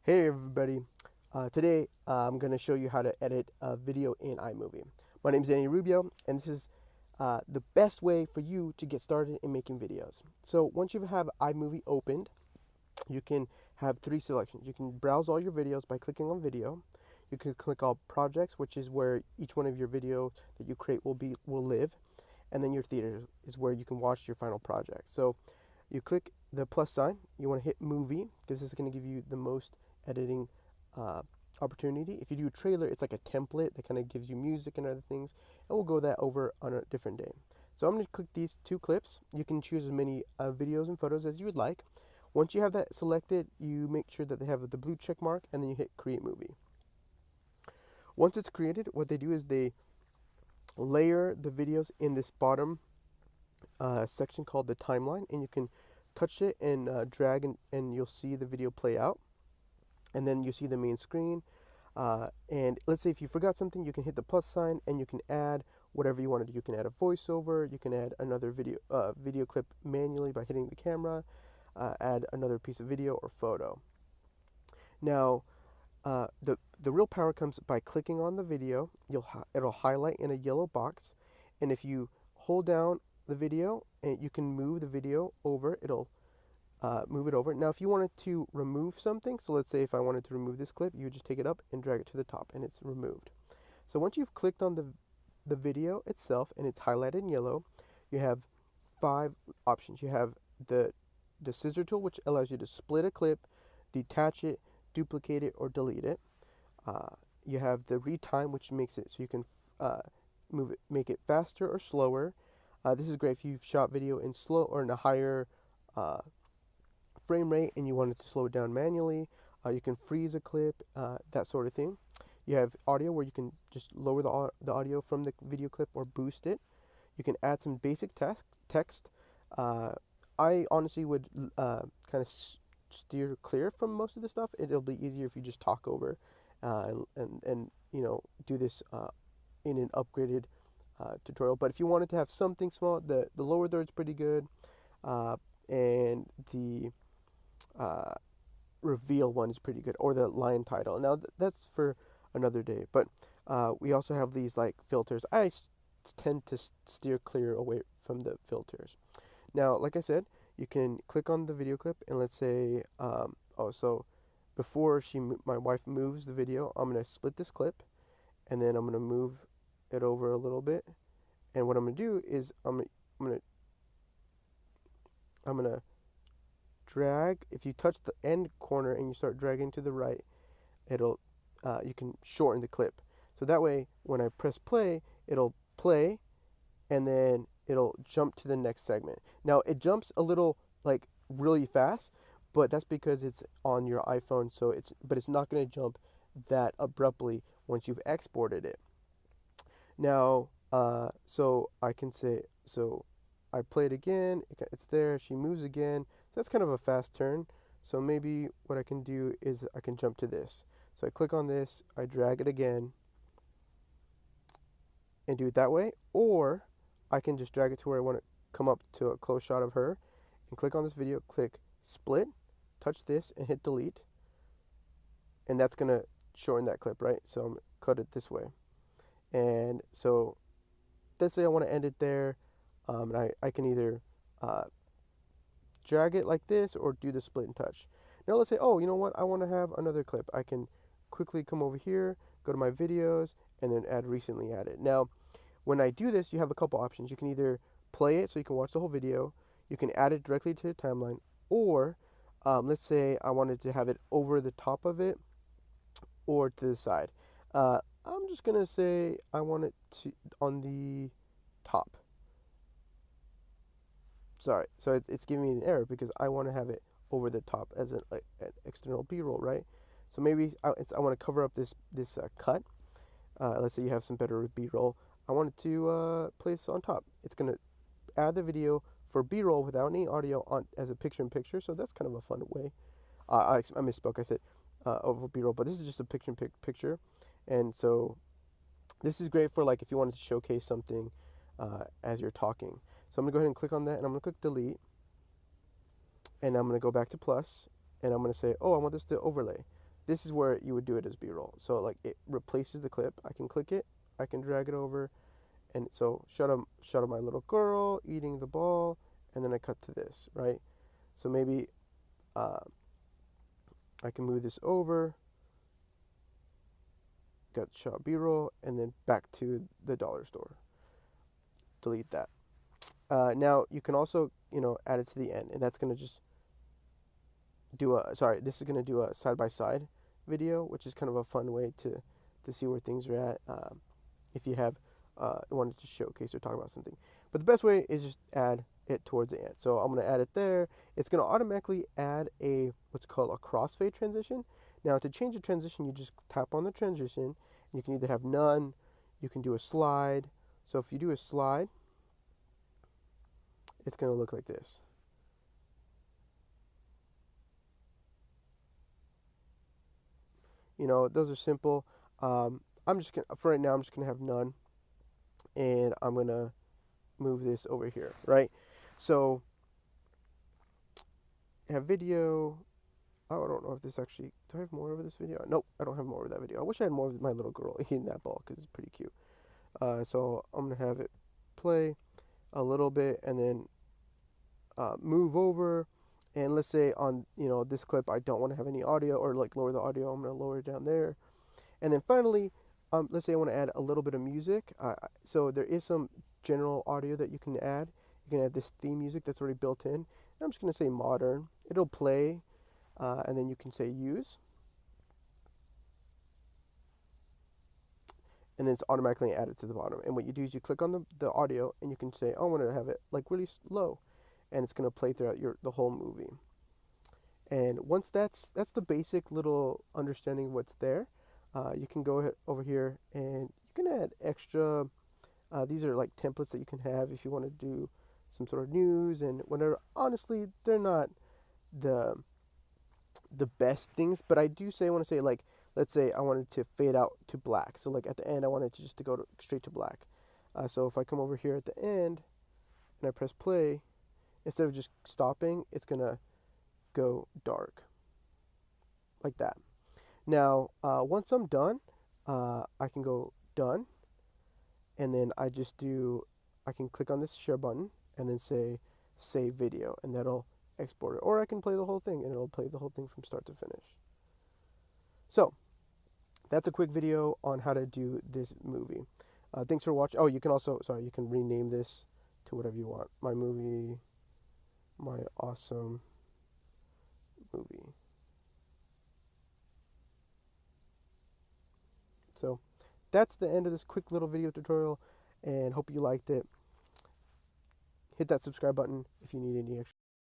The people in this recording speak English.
Hey everybody, today I'm going to show you how to edit a video in iMovie. My name is Danny Rubio, and this is the best way for you to get started in making videos. So once you have iMovie opened, you can have three selections. You can browse all your videos by clicking on video. You can click on projects, which is where each one of your videos that you create will live, and then your theater is where you can watch your final project. So you click the plus sign. You want to hit movie because this is going to give you the most editing uh, opportunity. If you do a trailer, it's like a template that kind of gives you music and other things, and we'll go that over on a different day. So I'm going to click these two clips. You can choose as many videos and photos as you would like. Once you have that selected, you make sure that they have the blue check mark, and then you hit create movie. Once it's created, what they do is they layer the videos in this bottom section called the timeline, and you can touch it and drag, and you'll see the video play out, and then you see the main screen. And let's say if you forgot something, you can hit the plus sign and you can add whatever you want to do. You can add a voiceover, you can add another video clip manually by hitting the camera, add another piece of video or photo. Now the real power comes by clicking on the video. It'll highlight in a yellow box, and if you hold down the video and you can move the video over, it'll move it over. Now if you wanted to remove something, so let's say if I wanted to remove this clip, you would just take it up and drag it to the top and it's removed. So once you've clicked on the video itself and it's highlighted in yellow, you have 5 options. You have the scissor tool, which allows you to split a clip, detach it, duplicate it, or delete it. You have the retime, which makes it so you can make it faster or slower. This is great if you've shot video in slow or in a higher frame rate and you want it to slow it down manually. You can freeze a clip, that sort of thing. You have audio, where you can just lower the audio from the video clip or boost it. You can add some basic text. I honestly would kind of steer clear from most of the stuff. It'll be easier if you just talk over and do this in an upgraded tutorial. But if you wanted to have something small, the lower third's pretty good, and the reveal one is pretty good, or the line title. Now that's for another day. But we also have these like filters. I tend to steer clear away from the filters. Now, like I said, you can click on the video clip, and let's say, so before my wife moves the video, I'm gonna split this clip, and then I'm gonna move it over a little bit. And what I'm gonna do is I'm gonna drag. If you touch the end corner and you start dragging to the right, it'll you can shorten the clip. So that way, when I press play, it'll play, and then it'll jump to the next segment. Now it jumps a little like really fast, but that's because it's on your iPhone. So it's not going to jump that abruptly once you've exported it. Now, so I can say, so I play it again. It's there. She moves again. So that's kind of a fast turn. So maybe what I can do is I can jump to this. So I click on this. I drag it again, and do it that way, or I can just drag it to where I want to come up to a close shot of her, and click on this video, click split, touch this, and hit delete. And that's going to shorten that clip, right? So I'm going to cut it this way. And so let's say I want to end it there, and I can either drag it like this or do the split and touch. Now let's say, oh, you know what? I want to have another clip. I can quickly come over here, go to my videos, and then add recently added. Now, when I do this, you have a couple options. You can either play it so you can watch the whole video, you can add it directly to the timeline, or let's say I wanted to have it over the top of it or to the side. I'm just going to say I want it to on the top. Sorry, so it's giving me an error because I want to have it over the top as an external B-roll, right? So maybe I want to cover up this cut. Let's say you have some better B-roll. I want it to place on top. It's going to add the video for B-roll without any audio on as a picture-in-picture. So that's kind of a fun way. I misspoke. I said over B-roll, but this is just a picture-in-picture. And so this is great for like if you wanted to showcase something as you're talking. So I'm going to go ahead and click on that, and I'm going to click delete. And I'm going to go back to plus, and I'm going to say, oh, I want this to overlay. this is where you would do it as B-roll. So like it replaces the clip. I can click it, I can drag it over, and so shot of my little girl eating the ball, and then I cut to this, right? So maybe uh, I can move this over, got shot B-roll, and then back to the dollar store. Delete that. Now you can also, add it to the end, and that's gonna just this is gonna do a side by side video, which is kind of a fun way to see where things are at. If you have wanted to showcase or talk about something, but the best way is just add it towards the end. So I'm gonna add it there. It's gonna automatically add a what's called a crossfade transition. Now to change the transition, you just tap on the transition, and you can either have none, you can do a slide. So if you do a slide, it's gonna look like this. Those are simple. I'm just gonna, for right now, I'm just gonna have none, and I'm gonna move this over here, right? So have video. Oh, I don't know if this actually, do I have more of this video? Nope, I don't have more of that video. I wish I had more of my little girl eating that ball because it's pretty cute. So I'm gonna have it play a little bit and then move over. And let's say on this clip I don't want to have any audio or like lower the audio. I'm gonna lower it down there. And then finally, let's say I want to add a little bit of music. So there is some general audio that you can add. You can add this theme music that's already built in. And I'm just gonna say modern. It'll play, and then you can say use. And then it's automatically added to the bottom. And what you do is you click on the audio and you can say, oh, I want to have it like really low, and it's gonna play throughout the whole movie. And once that's the basic little understanding of what's there, you can go ahead over here and you can add extra. These are like templates that you can have if you want to do some sort of news and whatever. Honestly, they're not the best things, but I want to say, like, let's say I wanted to fade out to black. So like at the end, I wanted to just to go straight to black. So if I come over here at the end and I press play, instead of just stopping, it's gonna go dark like that. Now, once I'm done, I can go done, and then I can click on this share button and then say save video, and that'll export it. Or I can play the whole thing, and it'll play the whole thing from start to finish. So that's a quick video on how to do this movie. Thanks for watching. Oh, you can also, you can rename this to whatever you want. My movie, my awesome movie. So that's the end of this quick little video tutorial, and hope you liked it. Hit that subscribe button if you need any extra